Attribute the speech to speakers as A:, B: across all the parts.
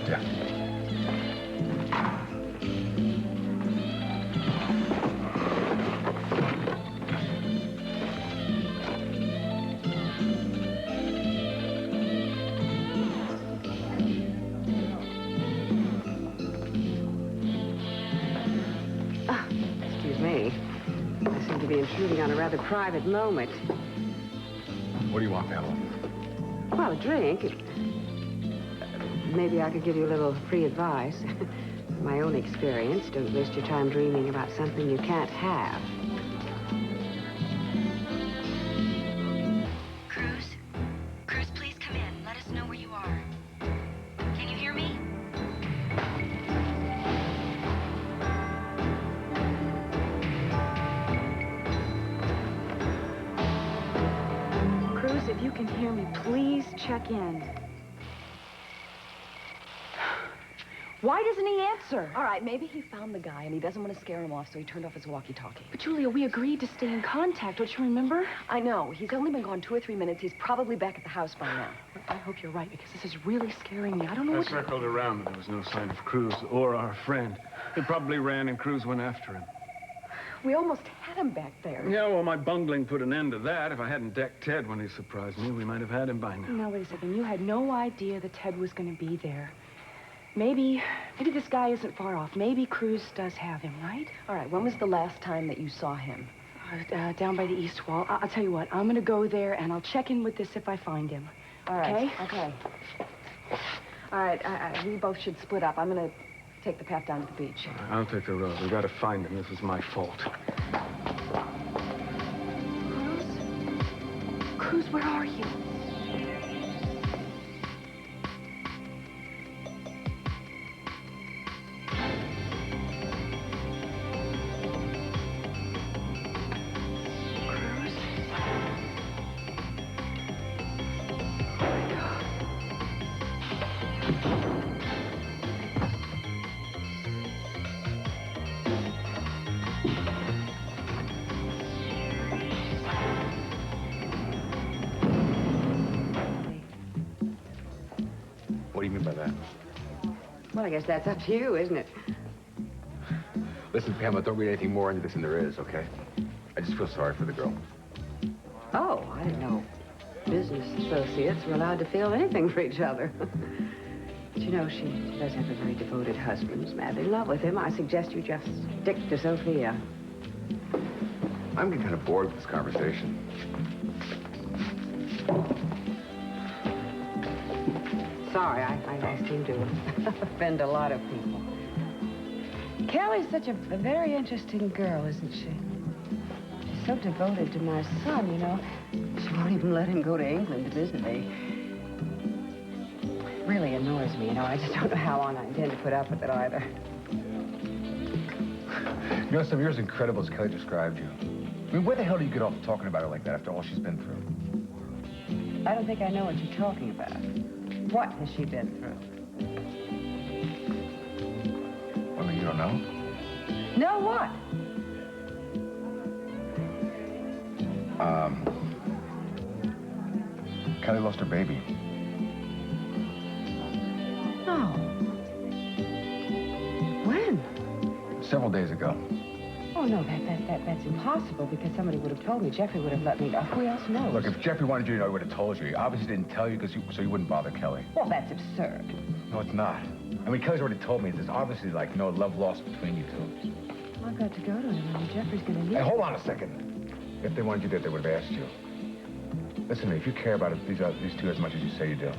A: Yeah.
B: Excuse me. I seem to be intruding on a rather private moment.
A: What do you want, Pamela?
B: Well, a drink. Maybe I could give you a little free advice. My own experience. Don't waste your time dreaming about something you can't have.
C: Cruz, please come in. Let us know where you are. Can you hear me?
D: Cruz, if you can hear me, please check in. Why doesn't he answer?
E: All right, maybe he found the guy and he doesn't want to scare him off, so he turned off his walkie-talkie.
D: But Julia, we agreed to stay in contact, don't you remember?
E: I know. He's only been gone 2 or 3 minutes. He's probably back at the house by now.
D: I hope you're right, because this is really scaring me. I don't know
F: I
D: what
F: circled around, but there was no sign of Cruz or our friend. He probably ran and Cruz went after him.
E: We almost had him back there.
F: Yeah, well, my bungling put an end to that. If I hadn't decked Ted when he surprised me, we might have had him by now.
D: No, wait a second. You had no idea that Ted was going to be there. Maybe this guy isn't far off. Maybe Cruz does have him, right?
E: All right, when was the last time that you saw him?
D: Down by the east wall. I'll tell you what, I'm going to go there, and I'll check in with this if I find him.
E: All right.
D: Okay?
E: Okay. All right, we both should split up. I'm going to take the path down to the beach.
F: I'll take the road. We got to find him. This is my fault.
D: Cruz, where are you?
A: What do you mean by that?
B: Well, I guess that's up to you, isn't it?
A: Listen, Pamela, don't read anything more into this than there is, okay? I just feel sorry for the girl.
B: Oh, I didn't know business associates were allowed to feel anything for each other. But you know, she does have a very devoted husband. She's madly in love with him. I suggest you just stick to Sophia.
A: I'm getting kind of bored with this conversation.
B: Sorry, I seem to offend a lot of people. Kelly's such a very interesting girl, isn't she? She's so devoted to my son, you know. She won't even let him go to England to visit me. Really annoys me, you know. I just don't know how long I intend to put up with it either.
A: You know, some of yours incredible as Kelly described you. I mean, where the hell do you get off talking about her like that after all she's been through?
B: I don't think I know what you're talking about. What has she been through?
A: I mean, you don't know?
B: No, what?
A: Kelly lost her baby.
B: No. When?
A: Several days ago.
B: Oh, no, that's impossible because somebody would have told me. Jeffrey would have let me know. Who else knows?
A: Look, if Jeffrey wanted you to know, he would have told you. He obviously didn't tell you so you wouldn't bother Kelly.
B: Well, that's absurd.
A: No, it's not. I mean, Kelly's already told me there's obviously, like, no love lost between you two.
B: I've got to go to him, and Jeffrey's going to need...
A: Hey, hold on a second. If they wanted you there, they would have asked you. Listen to me, if you care about these two as much as you say you do,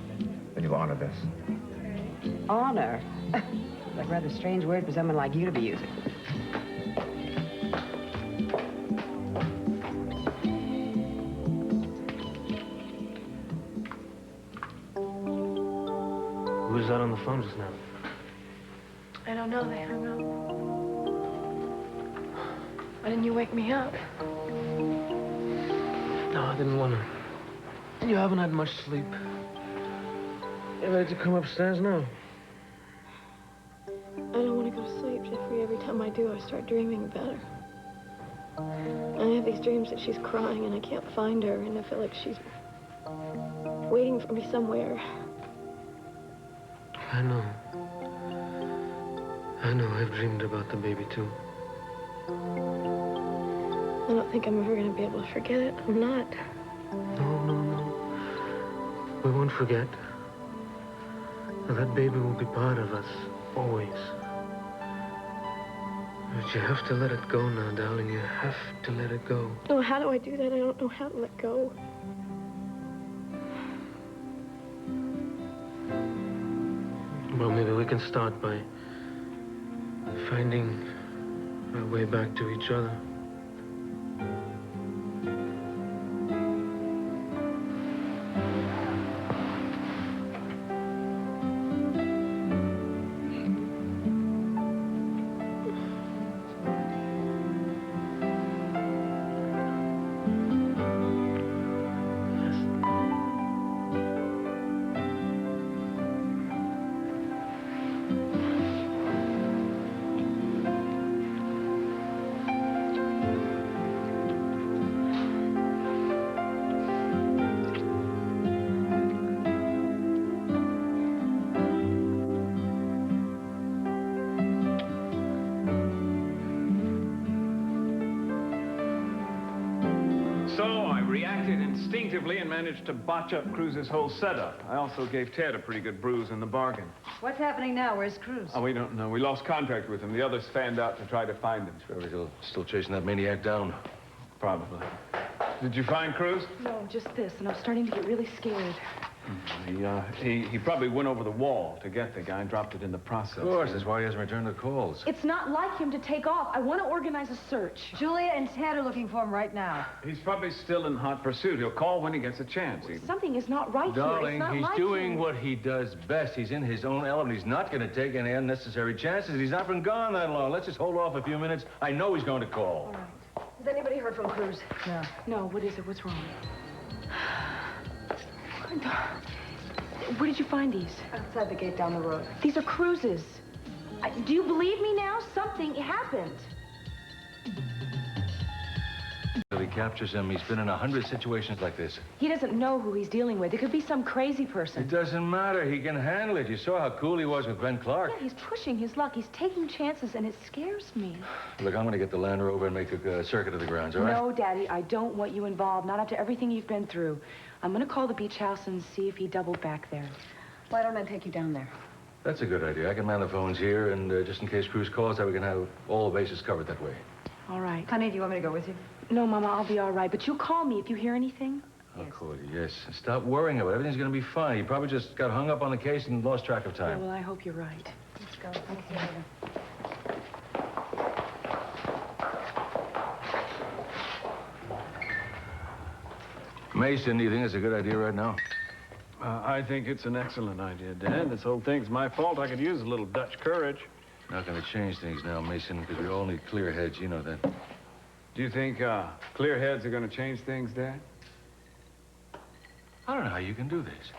A: then you'll honor this.
B: Honor? Like a rather strange word for someone like you to be using.
G: Who was that on the phone just now?
H: I don't know, they hung up. Why didn't you wake me up?
G: No, I didn't want to. You haven't had much sleep. You ready to come upstairs now?
H: I don't want to go to sleep, Jeffrey. Every time I do, I start dreaming about her. I have these dreams that she's crying and I can't find her, and I feel like she's waiting for me somewhere.
G: I know. I know. I've dreamed about the baby, too.
H: I don't think I'm ever going to be able to forget it. I'm not.
G: No, no, no. We won't forget. That baby will be part of us, always. But you have to let it go now, darling. You have to let it go.
H: No, how do I do that? I don't know how to let go.
G: Well, maybe we can start by finding our way back to each other.
F: Instinctively and managed to botch up Cruz's whole setup. I also gave Ted a pretty good bruise in the bargain.
B: What's happening now? Where's Cruz?
F: Oh, we don't know. We lost contact with him. The others fanned out to try to find him.
I: Sure, he's still chasing that maniac down.
F: Probably. Did you find Cruz?
D: No, just this, and I'm starting to get really scared.
F: He probably went over the wall to get the guy and dropped it in the process.
I: Of course, that's why he hasn't returned the calls.
D: It's not like him to take off. I want to organize a search.
B: Julia and Ted are looking for him right now.
F: He's probably still in hot pursuit. He'll call when he gets a chance.
D: Something is not right here.
I: Darling,
D: It's not
I: he's
D: like
I: doing
D: him.
I: what he does best. He's in his own element. He's not going to take any unnecessary chances. He's not been gone that long. Let's just hold off a few minutes. I know he's going to call.
D: All right.
E: Has anybody heard from Cruz?
B: No.
D: No, what is it? What's wrong? Where did you find these?
E: Outside the gate down the road.
D: These are Cruz's. Do you believe me now? Something happened.
I: If he captures him, he's been in 100 situations like this.
D: He doesn't know who he's dealing with. It could be some crazy person.
I: It doesn't matter. He can handle it. You saw how cool he was with Ben Clark.
D: Yeah, he's pushing his luck. He's taking chances, and it scares me.
I: Look, I'm going to get the Land Rover and make a circuit of the grounds, all right?
D: No, Daddy, I don't want you involved. Not after everything you've been through. I'm going to call the beach house and see if he doubled back there.
E: Why don't I take you down there?
I: That's a good idea. I can man the phones here, and just in case Cruz calls, we can have all the bases covered that way.
D: All right.
B: Honey, do you want me to go with you?
D: No, Mama, I'll be all right. But you'll call me if you hear anything.
I: Of course, yes. Stop worrying about it. Everything's going to be fine. He probably just got hung up on the case and lost track of
D: Yeah,
I: time.
D: well, I hope you're right.
B: Let's go. Okay.
I: Mason, do you think it's a good idea right now?
F: I think it's an excellent idea, Dad. This whole thing's my fault. I could use a little Dutch courage.
I: Not going to change things now, Mason, because we all need clear heads. You know that.
F: Do you think clear heads are going to change things, Dad?
I: I don't know how you can do this.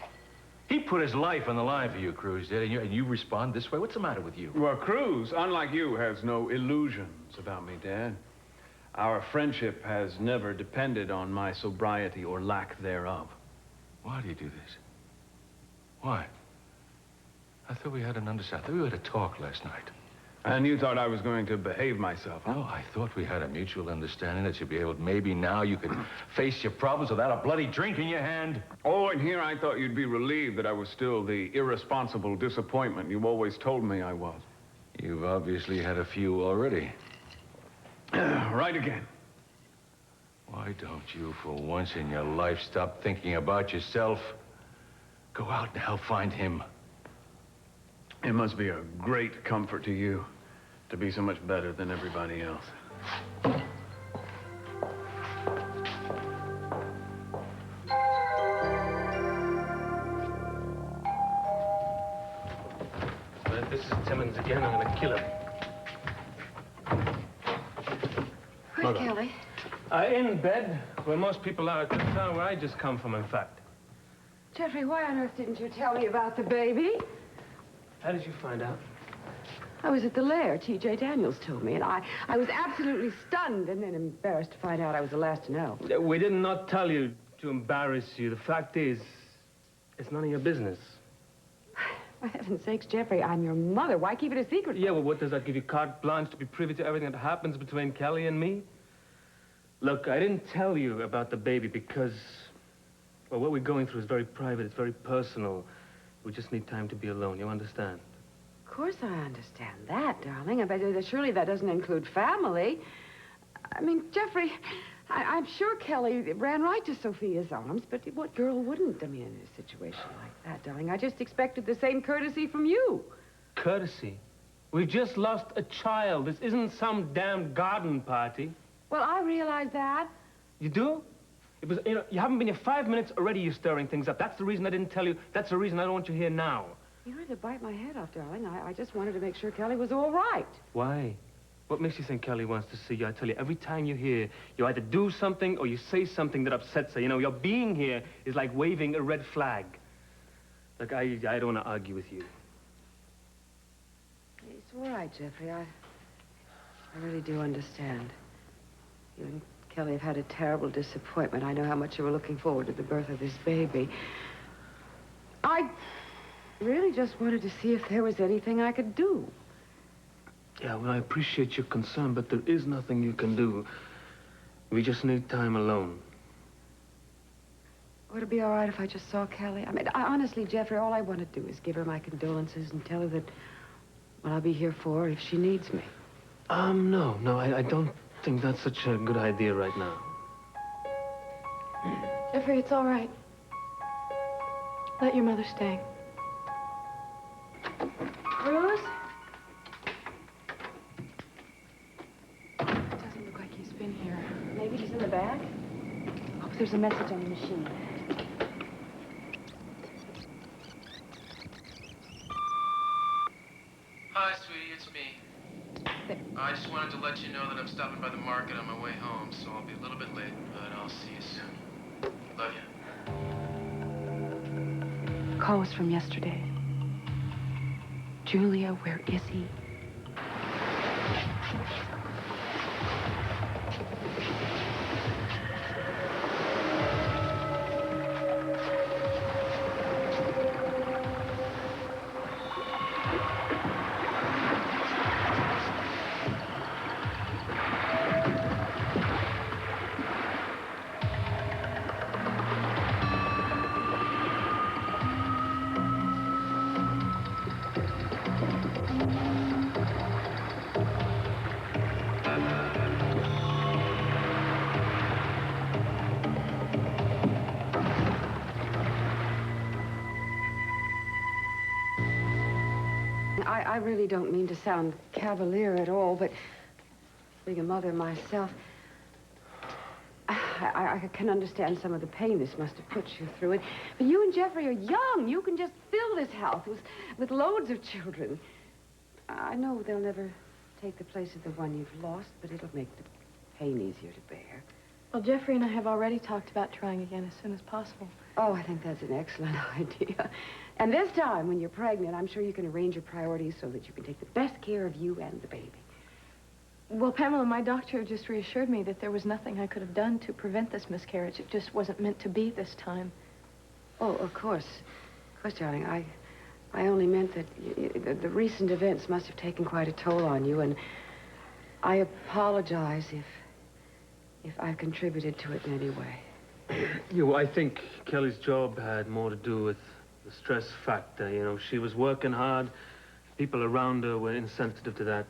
I: He put his life on the line for you, Cruz, did, and you respond this way? What's the matter with you?
F: Well, Cruz, unlike you, has no illusions about me, Dad. Our friendship has never depended on my sobriety or lack thereof.
I: Why do you do this? Why? I thought we had an understanding. I thought we had a talk last night.
F: And you thought I was going to behave myself, huh?
I: No, I thought we had a mutual understanding that you'd be able to, maybe now you could face your problems without a bloody drink in your hand.
F: Oh, and here I thought you'd be relieved that I was still the irresponsible disappointment you always told me I was.
I: You've obviously had a few already.
F: Right again.
I: Why don't you, for once in your life, stop thinking about yourself? Go out and help find him.
F: It must be a great comfort to you to be so much better than everybody else.
G: If this is Timmons again, I'm going to kill him.
B: Where's Kelly?
G: In bed, where most people are at the town where I just come from, in fact.
B: Jeffrey, why on earth didn't you tell me about the baby?
G: How did you find out?
B: I was at the lair. T.J. Daniels told me, and I was absolutely stunned and then embarrassed to find out I was the last to know.
G: We did not tell you to embarrass you. The fact is, it's none of your business.
B: For heaven's sakes, Jeffrey, I'm your mother. Why keep it a secret?
G: Yeah, well, what does that give you, carte blanche to be privy to everything that happens between Kelly and me? Look, I didn't tell you about the baby because, well, what we're going through is very private. It's very personal. We just need time to be alone. You understand?
B: Of course I understand that, darling. But surely that doesn't include family. I mean, Jeffrey, I'm sure Kelly ran right to Sophia's arms, but what girl wouldn't, I mean, in a situation like that, darling? I just expected the same courtesy from you.
G: Courtesy? We've just lost a child. This isn't some damn garden party.
B: Well, I realize that.
G: You do? It was, you haven't been here 5 minutes, already you're stirring things up. That's the reason I didn't tell you. That's the reason I don't want you here now.
B: You had to bite my head off, darling. I just wanted to make sure Kelly was all right.
G: Why? What makes you think Kelly wants to see you? I tell you, every time you're here, you either do something or you say something that upsets her. You know, your being here is like waving a red flag. Look, I don't want to argue with you.
B: It's all right, Jeffrey. I really do understand. You and Kelly have had a terrible disappointment. I know how much you were looking forward to the birth of this baby. I really just wanted to see if there was anything I could do.
G: Yeah, well, I appreciate your concern, but there is nothing you can do. We just need time alone.
B: Would it be all right if I just saw Kelly? I mean, honestly, Jeffrey, all I want to do is give her my condolences and tell her that, well, I'll be here for her if she needs me.
G: No, I don't think that's such a good idea right now.
H: Jeffrey, it's all right. Let your mother stay.
B: Cruz?
D: Doesn't look like he's been here.
B: Maybe he's in the bag?
D: Oh, there's a message on the machine.
J: Hi, sweetie, it's me. I just wanted to let you know that I'm stopping by the market on my way home, so I'll be a little bit late, but I'll see you soon. Love you.
D: Call was from yesterday. Julia, where is he?
B: I really don't mean to sound cavalier at all, but being a mother myself, I can understand some of the pain this must have put you through. But you and Jeffrey are young. You can just fill this house with loads of children. I know they'll never take the place of the one you've lost, but it'll make the pain easier to bear.
H: Well, Jeffrey and I have already talked about trying again as soon as possible.
B: Oh, I think that's an excellent idea. And this time, when you're pregnant, I'm sure you can arrange your priorities so that you can take the best care of you and the baby.
H: Well, Pamela, my doctor just reassured me that there was nothing I could have done to prevent this miscarriage. It just wasn't meant to be this time.
B: Oh, of course. Of course, darling. I only meant that the recent events must have taken quite a toll on you, and I apologize if I've contributed to it in any way.
G: You, I think Kelly's job had more to do with the stress factor. You know, she was working hard. People around her were insensitive to that.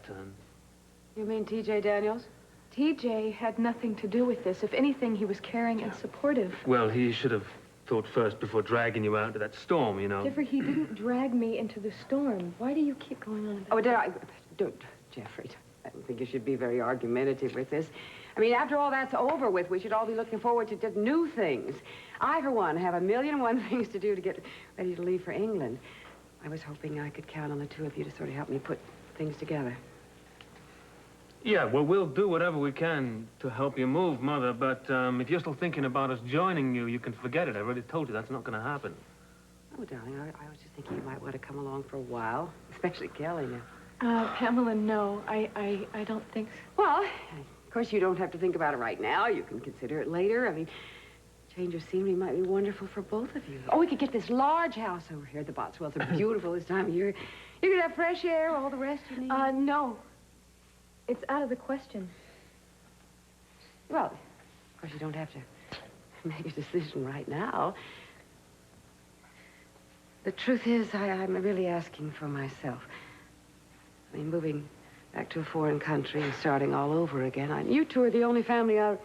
B: You mean T.J. Daniels?
H: T.J. had nothing to do with this. If anything, he was caring and supportive.
G: Well, he should have thought first before dragging you out into that storm, you know.
H: Jeffrey, he didn't drag me into the storm. Why do you keep going on about
B: Oh, did I? Don't, Jeffrey. I don't think you should be very argumentative with this. I mean, after all that's over with, we should all be looking forward to just new things. I, for one, have 1,000,001 things to do to get ready to leave for England. I was hoping I could count on the two of you to sort of help me put things together.
G: Yeah, well, we'll do whatever we can to help you move, Mother, but if you're still thinking about us joining you, you can forget it. I already told you that's not going to happen.
B: Oh, darling, I was just thinking you might want to come along for a while, especially Kelly now.
H: Pamela, no, I don't think so.
B: Well, of course, you don't have to think about it right now. You can consider it later. I mean, change of scenery might be wonderful for both of you. Oh, we could get this large house over here. The Botswells are beautiful this time of year. You could have fresh air, all the rest you need.
H: No. It's out of the question.
B: Well, of course, you don't have to make a decision right now. The truth is, I'm really asking for myself. I mean, moving back to a foreign country and starting all over again. You two are the only family I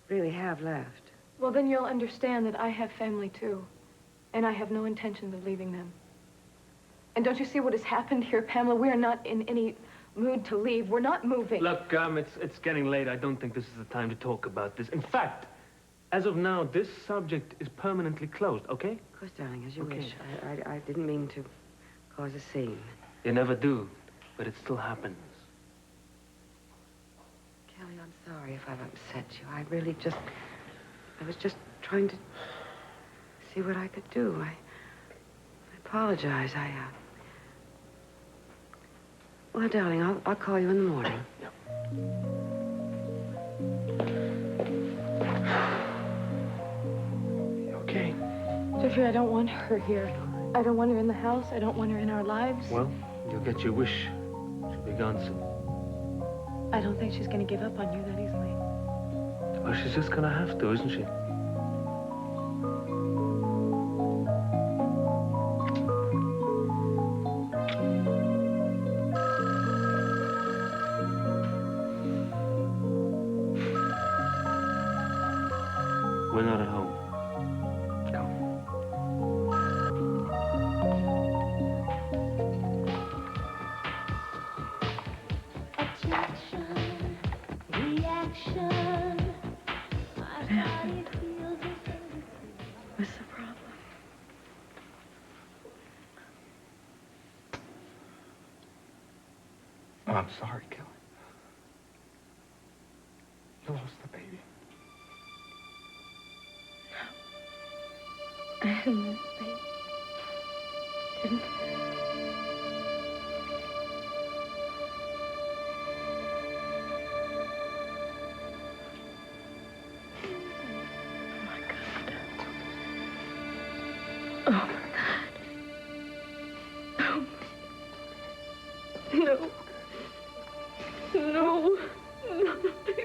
B: really have left.
H: Well, then you'll understand that I have family, too. And I have no intention of leaving them. And don't you see what has happened here, Pamela? We are not in any mood to leave. We're not moving.
G: Look, it's getting late. I don't think this is the time to talk about this. In fact, as of now, this subject is permanently closed, okay?
B: Of course, darling, as you wish. I didn't mean to cause a scene.
G: You never do, but it still happens.
B: Kelly, I'm sorry if I've upset you. I was just trying to see what I could do. I apologize. Well, darling, I'll call you in the morning.
G: You okay?
H: Jeffrey, I don't want her here. I don't want her in the house. I don't want her in our lives.
G: Well, you'll get your wish. She'll be gone soon.
H: I don't think she's going to give up on you that easily.
G: Well, she's just gonna have to, isn't she? We're not at home.
H: What's the problem?
A: Oh, I'm sorry, Kelly. You lost the baby.
H: I didn't lose the baby. Didn't. Oh, my God. Oh. No. No. No, baby. No.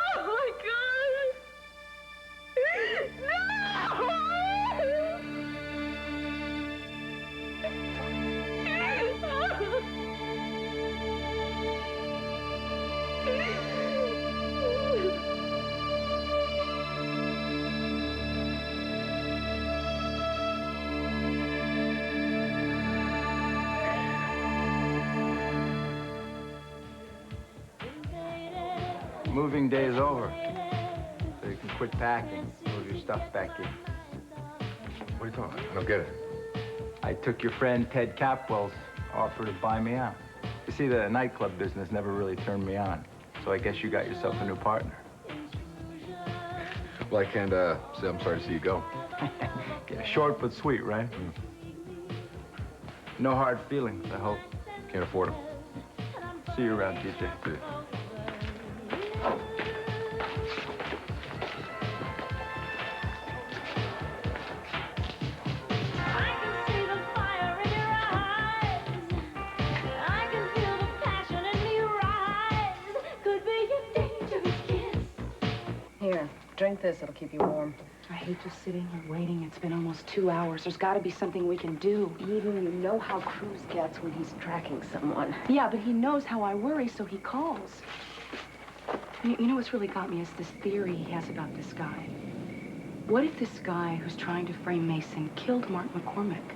H: Oh, my God.
K: Moving day is over, so you can quit packing, move your stuff back in.
A: What are you talking about? I don't get it.
K: I took your friend Ted Capwell's offer to buy me out. You see, the nightclub business never really turned me on, so I guess you got yourself a new partner.
A: Well, I can't say I'm sorry to see you go.
K: Yeah, short but sweet, right? No hard feelings, I hope.
A: Can't afford them.
K: See you around, ТиДжея.
A: See you.
E: Here, drink this. It'll keep you warm.
D: I hate just sitting here waiting. It's been almost 2 hours. There's got to be something we can do.
E: Eden, you know how Cruz gets when he's tracking someone.
D: Yeah, but he knows how I worry, so he calls. You know what's really got me is this theory he has about this guy. What if this guy who's trying to frame Meyson killed Mark McCormick?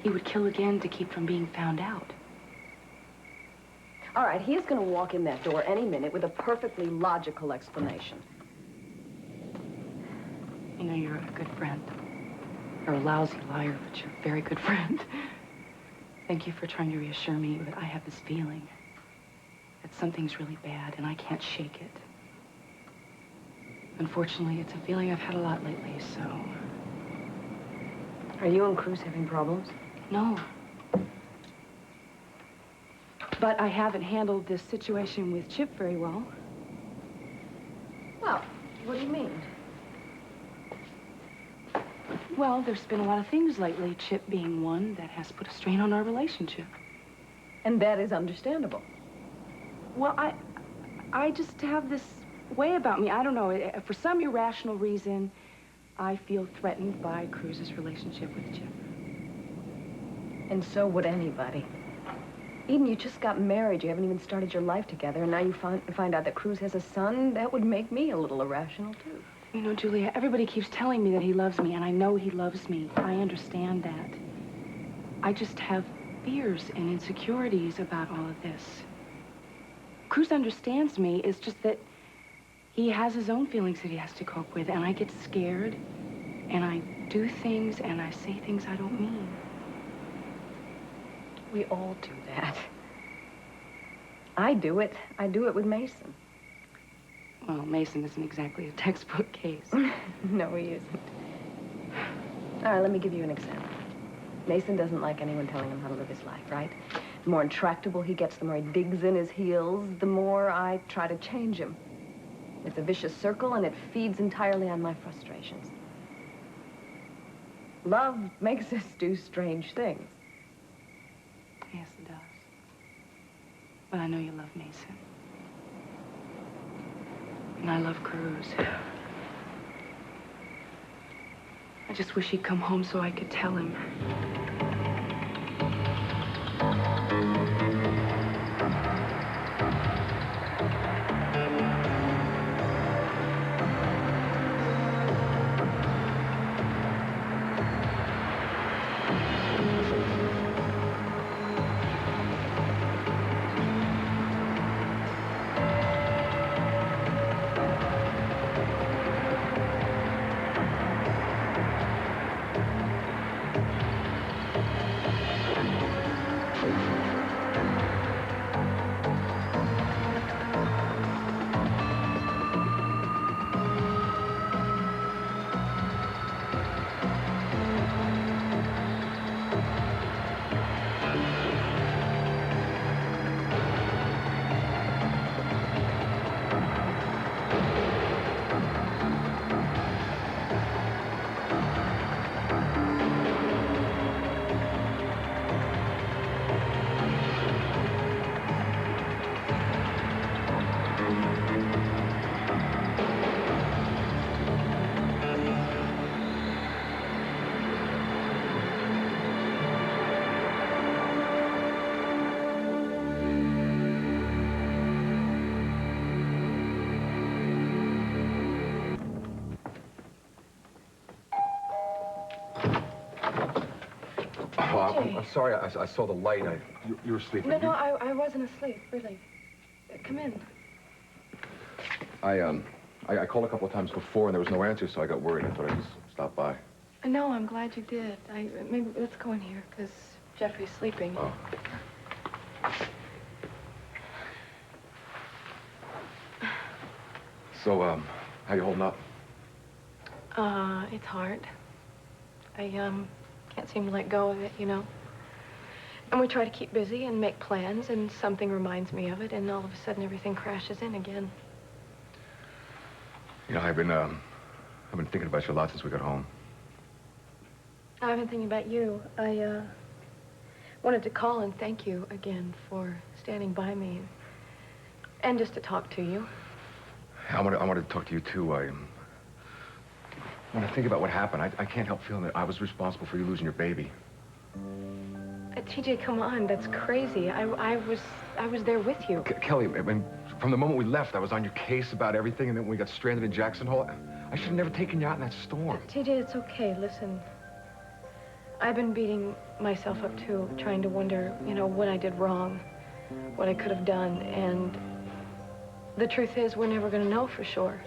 D: He would kill again to keep from being found out.
E: All right, he is going to walk in that door any minute with a perfectly logical explanation.
D: You know, you're a good friend. You're a lousy liar, but you're a very good friend. Thank you for trying to reassure me that I have this feeling that something's really bad and I can't shake it. Unfortunately, it's a feeling I've had a lot lately, so...
E: Are you and Cruz having problems?
D: No. But I haven't handled this situation with Chip very well.
E: Well, what do you mean?
D: Well, there's been a lot of things lately, Chip being one that has put a strain on our relationship.
E: And that is understandable.
D: Well, I just have this way about me. I don't know. For some irrational reason, I feel threatened by Cruza's relationship with Chip.
E: And so would anybody. Eden, you just got married. You haven't even started your life together. And now you find out that Cruz has a son. That would make me a little irrational, too.
D: You know, Julia, everybody keeps telling me that he loves me, and I know he loves me. I understand that. I just have fears and insecurities about all of this. Cruz understands me. It's just that he has his own feelings that he has to cope with, and I get scared, and I do things, and I say things I don't mean.
E: We all do that. I do it. I do it with Meyson.
D: Well, Meyson isn't exactly a textbook case.
E: No, he isn't. All right, let me give you an example. Meyson doesn't like anyone telling him how to live his life, right? The more intractable he gets, the more he digs in his heels, the more I try to change him. It's a vicious circle, and it feeds entirely on my frustrations. Love makes us do strange things.
D: Yes, it does. But I know you love Meyson. And I love Cruz. I just wish he'd come home so I could tell him.
A: I'm sorry, I saw the light. You were sleeping.
H: No, I wasn't asleep, really. Come in.
A: I called a couple of times before, and there was no answer, so I got worried. I thought I'd just stop by.
H: No, I'm glad you did. Maybe let's go in here, because Jeffrey's sleeping.
A: Oh. So, how you holding up?
H: It's hard. I can't seem to let go of it, you know. And we try to keep busy and make plans, and something reminds me of it, and all of a sudden everything crashes in again.
A: You know, I've been thinking about you a lot since we got home.
H: I've been thinking about you. I wanted to call and thank you again for standing by me, and just to talk to you.
A: I wanted to talk to you, too. When I think about what happened, I can't help feeling that I was responsible for you losing your baby.
H: TJ, come on, that's crazy. I was there with you.
A: Kelly, I mean, from the moment we left, I was on your case about everything, and then when we got stranded in Jackson Hole, I should have never taken you out in that storm.
H: TJ, it's okay. Listen, I've been beating myself up, too, trying to wonder, you know, what I did wrong, what I could have done, and the truth is, we're never going to know for sure.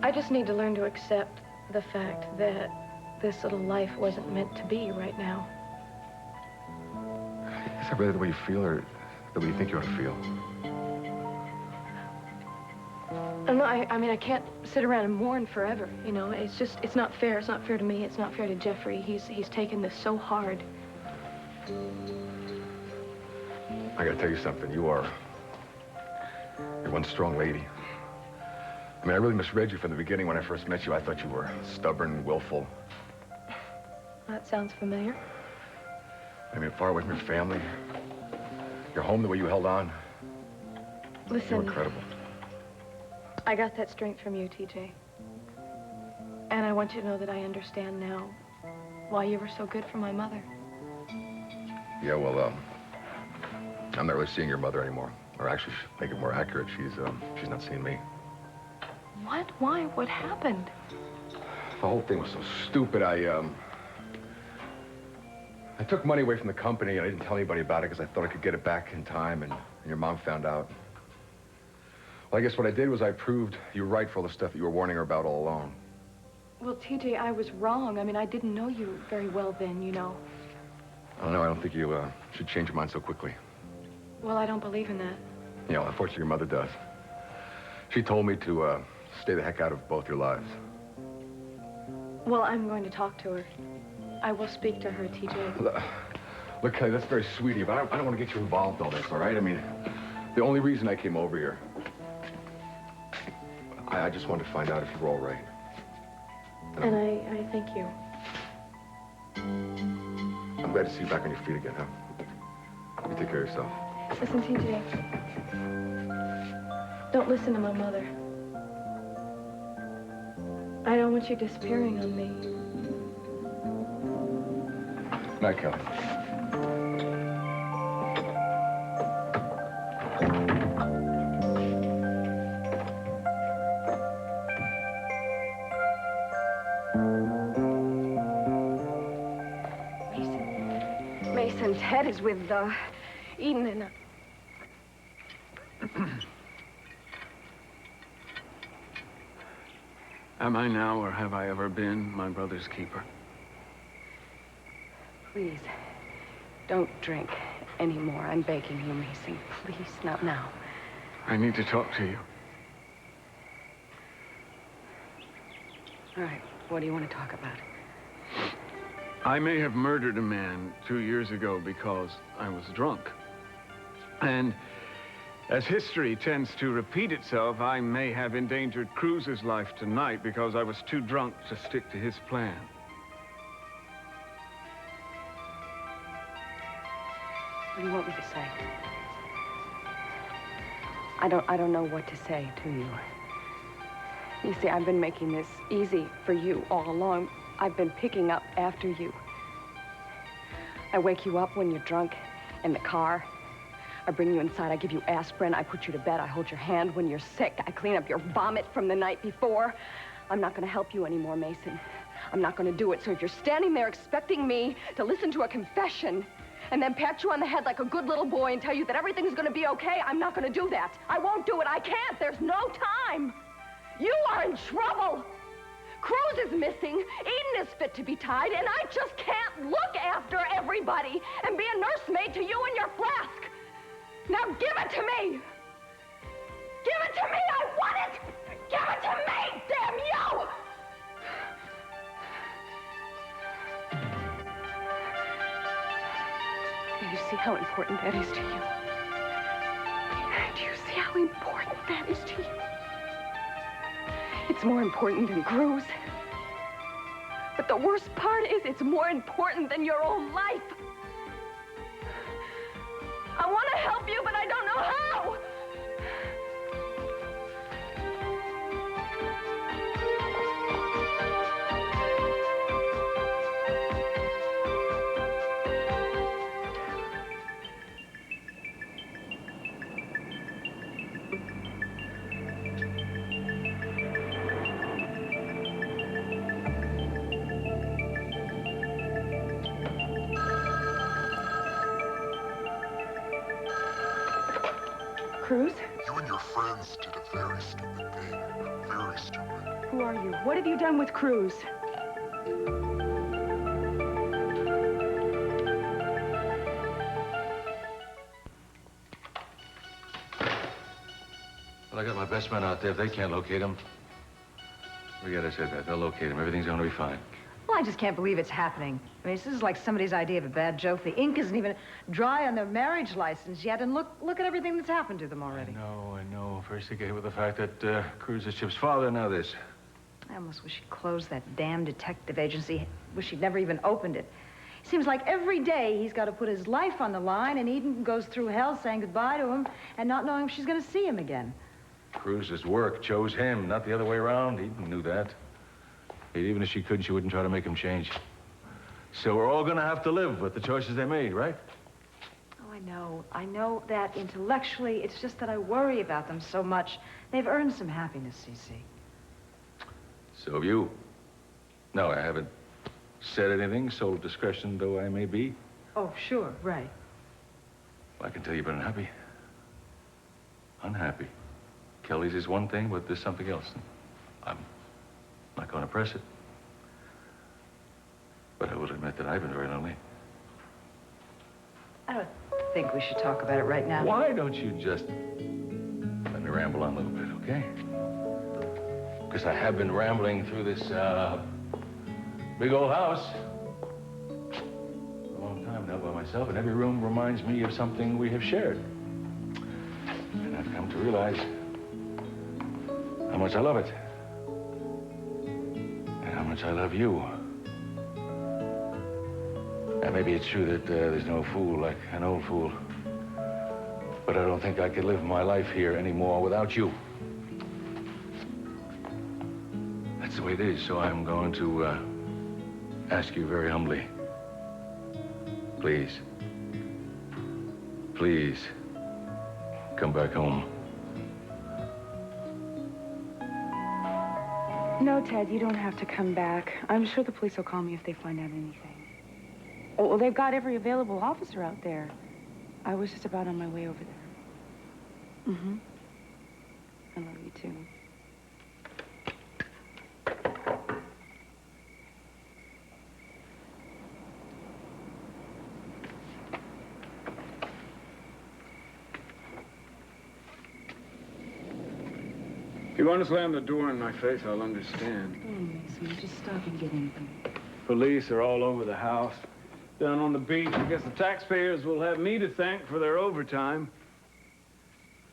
H: I just need to learn to accept the fact that this little life wasn't meant to be right now.
A: Is that really the way you feel, or the way you think you ought to feel?
H: No, I mean, I can't sit around and mourn forever, you know. It's just, it's not fair. It's not fair to me. It's not fair to Jeffrey. He's taken this so hard.
A: I gotta tell you something. You're one strong lady. I mean, I really misread you from the beginning when I first met you. I thought you were stubborn, willful.
H: That sounds familiar.
A: I mean, far away from your family. Your home, the way you held on.
H: Listen.
A: You're incredible.
H: I got that strength from you, TJ. And I want you to know that I understand now why you were so good for my mother.
A: Yeah, well, I'm not really seeing your mother anymore. Or actually, to make it more accurate, she's not seeing me.
H: What? Why? What happened?
A: The whole thing was so stupid. I took money away from the company, and I didn't tell anybody about it because I thought I could get it back in time, and your mom found out. Well, I guess what I did was I proved you were right for all the stuff that you were warning her about all along.
H: Well, TJ, I was wrong. I mean, I didn't know you very well then, you know.
A: I don't know. I don't think you should change your mind so quickly.
H: Well, I don't believe in that.
A: You know, unfortunately, your mother does. She told me to stay the heck out of both your lives.
H: Well, I'm going to talk to her. I will speak to her, TJ.
A: Look, Kelly, that's very sweet of you, but I don't want to get you involved in all this, all right? I mean, the only reason I came over here, I just wanted to find out if you were all right.
H: And I thank you.
A: I'm glad to see you back on your feet again, huh? You take care of yourself.
H: Listen, TJ. Don't listen to my mother. I don't want you disappearing on me.
A: Night, Kelly.
E: Mason, Ted is with, Eden and...
F: Am I now, or have I ever been, my brother's keeper?
E: Please, don't drink anymore. I'm begging you, Mason. Please, not now.
F: I need to talk to you.
E: All right, what do you want to talk about?
F: I may have murdered a man 2 years ago because I was drunk. And as history tends to repeat itself, I may have endangered Cruz's life tonight because I was too drunk to stick to his plan.
E: What do you want me to say? I don't know what to say to you. You see, I've been making this easy for you all along. I've been picking up after you. I wake you up when you're drunk in the car. I bring you inside, I give you aspirin, I put you to bed, I hold your hand when you're sick, I clean up your vomit from the night before. I'm not gonna help you anymore, Mason. I'm not gonna do it, so if you're standing there expecting me to listen to a confession and then pat you on the head like a good little boy and tell you that everything's gonna be okay, I'm not gonna do that. I won't do it, I can't, there's no time. You are in trouble. Cruz is missing, Eden is fit to be tied, and I just can't look after everybody and be a nursemaid to you and your flask. Now give it to me! Give it to me! I want it! Give it to me! Damn you! Do you see how important that is to you? Do you see how important that is to you? It's more important than Cruz. But the worst part is it's more important than your own life. I want to help you, but I don't know how. Cruz?
L: You and your friends did a very stupid thing. Very stupid.
E: Who are you? What have you done with Cruz?
I: Well, I got my best men out there. If they can't locate him, forget I said that. They'll locate him. Everything's going to be fine.
M: Well, I just can't believe it's happening. I mean, this is like somebody's idea of a bad joke. The ink isn't even dry on their marriage license yet, and look at everything that's happened to them already.
I: I know. First they get hit with the fact that Cruz is Chip's father, now this.
M: I almost wish she'd closed that damn detective agency. Wish she'd never even opened it. Seems like every day he's got to put his life on the line, and Eden goes through hell saying goodbye to him and not knowing if she's going to see him again.
I: Cruz's work chose him, not the other way around. Eden knew that. Even if she could, she wouldn't try to make him change. So we're all going to have to live with the choices they made, right?
M: Oh, I know. I know that intellectually. It's just that I worry about them so much. They've earned some happiness, Cece.
I: So have you. No, I haven't said anything, sole discretion though I may be.
M: Oh, sure, right.
I: Well, I can tell you've been unhappy. Unhappy. Kelly's is one thing, but there's something else. I'm not going to press it. But I will admit that I've been very lonely.
M: I don't think we should talk about it right now.
I: Why don't you just let me ramble on a little bit, okay? Because I have been rambling through this big old house for a long time now by myself, and every room reminds me of something we have shared. And I've come to realize how much I love it. And how much I love you. Now, maybe it's true that there's no fool like an old fool. But I don't think I could live my life here anymore without you. That's the way it is, so I'm going to ask you very humbly. Please. Please. Come back home.
D: No, Ted, you don't have to come back. I'm sure the police will call me if they find out anything. Oh, well, they've got every available officer out there. I was just about on my way over there. Mm-hmm. I love you, too.
F: If you want to slam the door in my face, I'll understand.
D: Oh, Mason, just stop and get anything.
F: Police are all over the house. Down on the beach, I guess the taxpayers will have me to thank for their overtime.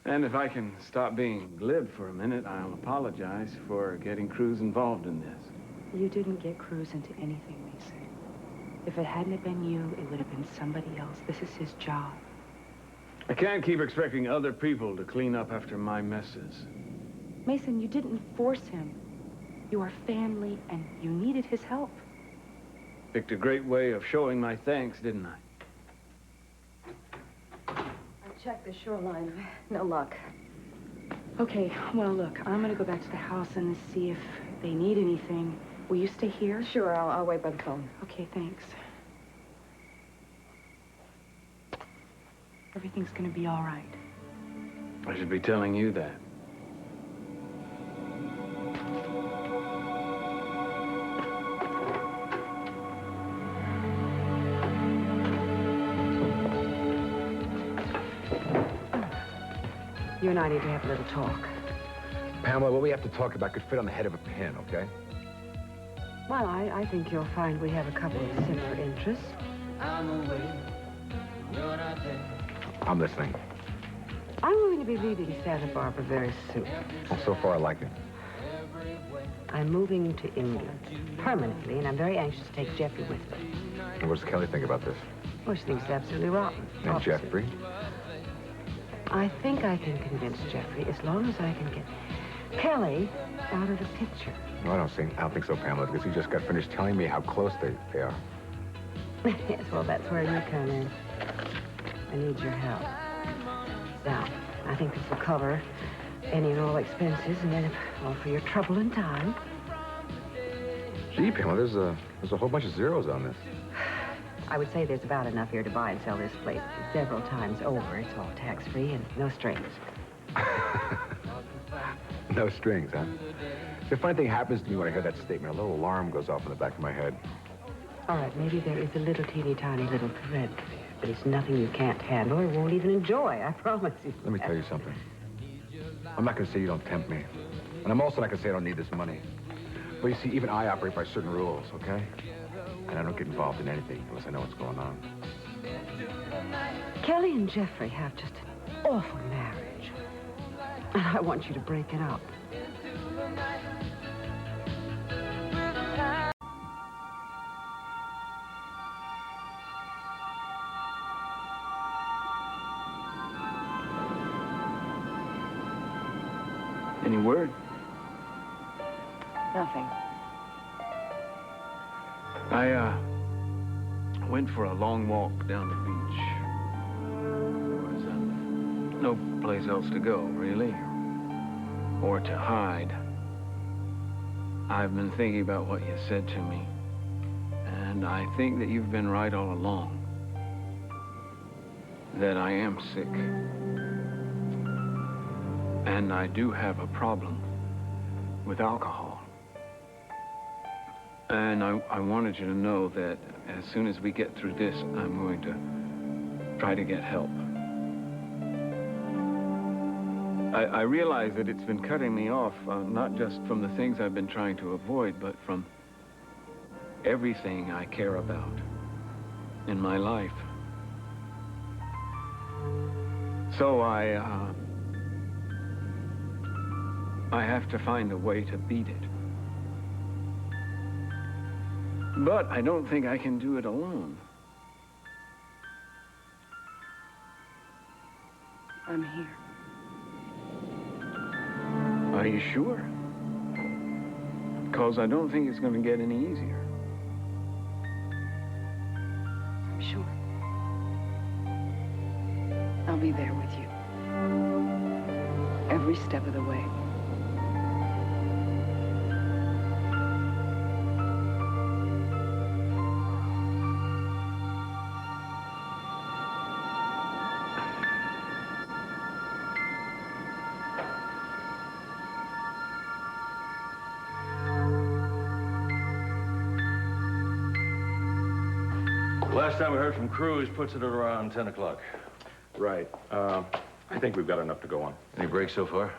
F: And if I can stop being glib for a minute, I'll apologize for getting Cruz involved in this.
D: You didn't get Cruz into anything, Mason. If it hadn't have been you, it would have been somebody else. This is his job.
F: I can't keep expecting other people to clean up after my messes.
D: Mason, you didn't force him. You are family, and you needed his help.
F: Picked a great way of showing my thanks, didn't I?
E: I checked the shoreline. No luck.
D: Okay, well, look, I'm gonna go back to the house and see if they need anything. Will you stay here?
E: Sure, I'll wait by the phone.
D: Okay, thanks. Everything's gonna be all right.
F: I should be telling you that.
B: You and I need to have a little talk.
A: Pamela, what we have to talk about could fit on the head of a pin, okay?
B: Well, I think you'll find we have a couple of similar interests.
A: I'm listening.
B: I'm going to be leaving Santa Barbara very soon.
A: Well, so far, I like it.
B: I'm moving to England permanently, and I'm very anxious to take Jeffrey with me.
A: And what does Kelly think about this?
B: Well, she thinks it's absolutely rotten.
A: And
B: Opposite.
A: Jeffrey?
B: I think I can convince Jeffrey as long as I can get Kelly out of the picture.
A: No, I don't think so, Pamela, because he just got finished telling me how close they are.
B: Yes, well, that's where you come in. I need your help. Now, I think this will cover any and all expenses, and then all for your trouble and time.
A: Gee, Pamela, there's a whole bunch of zeros on this.
B: I would say there's about enough here to buy and sell this place several times over. It's all tax-free and no strings.
A: No strings, huh? The funny thing happens to me when I hear that statement. A little alarm goes off in the back of my head.
B: All right, maybe there is a little teeny tiny little thread, but it's nothing you can't handle or won't even enjoy, I promise you.
A: Let me tell you something. I'm not going to say you don't tempt me. And I'm also not going to say I don't need this money. Well, you see, even I operate by certain rules, okay? And I don't get involved in anything unless I know what's going on.
B: Kelly and Jeffrey have just an awful marriage. And I want you to break it up.
F: Any word?
E: Nothing.
F: I went for a long walk down the beach. There was no place else to go, really, or to hide. I've been thinking about what you said to me, and I think that you've been right all along. That I am sick. And I do have a problem with alcohol. And I wanted you to know that as soon as we get through this, I'm going to try to get help. I realize that it's been cutting me off, not just from the things I've been trying to avoid, but from everything I care about in my life. So I have to find a way to beat it. But I don't think I can do it alone.
E: I'm here.
F: Are you sure? Because I don't think it's going to get any easier.
E: I'm sure. I'll be there with you. Every step of the way.
I: Last time we heard from Cruz puts it at around 10 o'clock.
N: Right. I think we've got enough to go on.
I: Any breaks so far?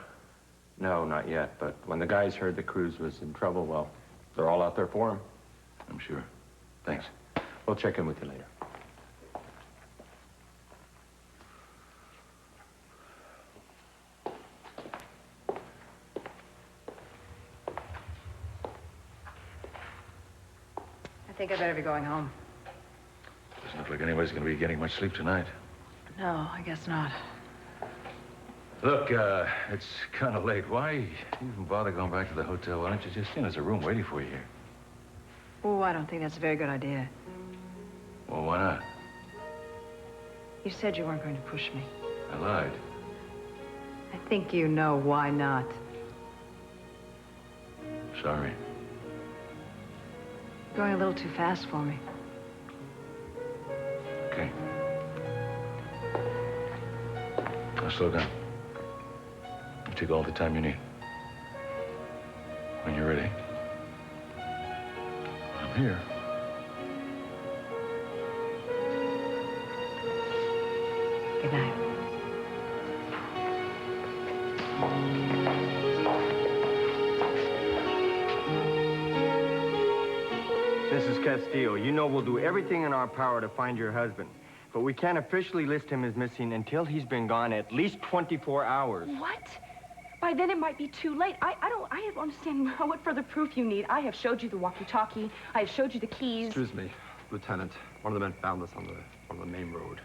N: No, not yet. But when the guys heard that Cruz was in trouble, well, they're all out there for him.
I: I'm sure. Thanks.
N: We'll check in with you later.
M: I think I better be going home.
I: Doesn't look like anybody's going to be getting much sleep tonight.
M: No, I guess not.
I: Look, it's kind of late. Why even bother going back to the hotel? Why don't you just, there's a room waiting for you here.
M: Oh, I don't think that's a very good idea.
I: Well, why not?
M: You said you weren't going to push me.
I: I lied.
M: I think you know why not.
I: Sorry.
M: Going a little too fast for me.
I: Okay. Now slow down. Take all the time you need. When you're ready. I'm here.
M: Good night.
O: Mrs. Castillo, you know we'll do everything in our power to find your husband. But we can't officially list him as missing until he's been gone at least 24 hours.
D: What? By then it might be too late. I don't understand what further proof you need. I have showed you the walkie-talkie. I have showed you the keys.
N: Excuse me, Lieutenant. One of the men found us on the main road.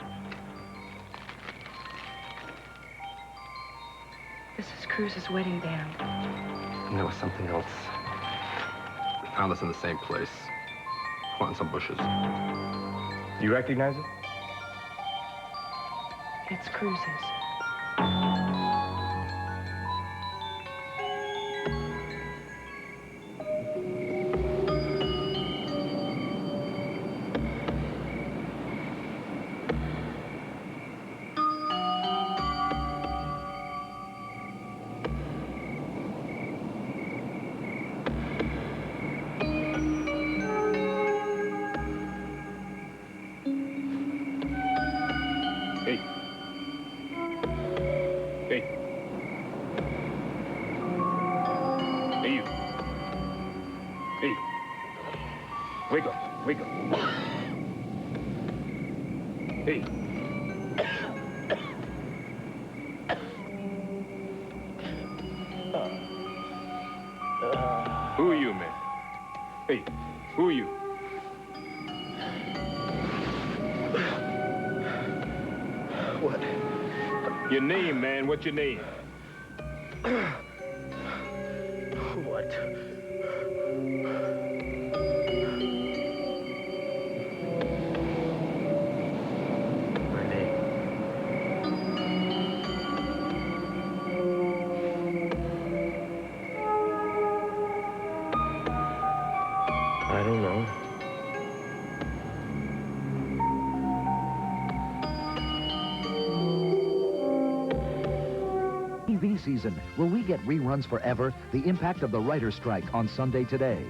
D: This is Cruz's wedding band.
N: And there was something else. They found us in the same place. Caught in some bushes.
O: Do you recognize it?
D: It's Cruz's.
F: Wake up. Wake up. Hey. Who are you, man? Hey, who are you?
P: What?
F: Your name, man. What's your name?
P: What? I don't know.
Q: TV season. Will we get reruns forever? The impact of the writer's strike on Sunday Today.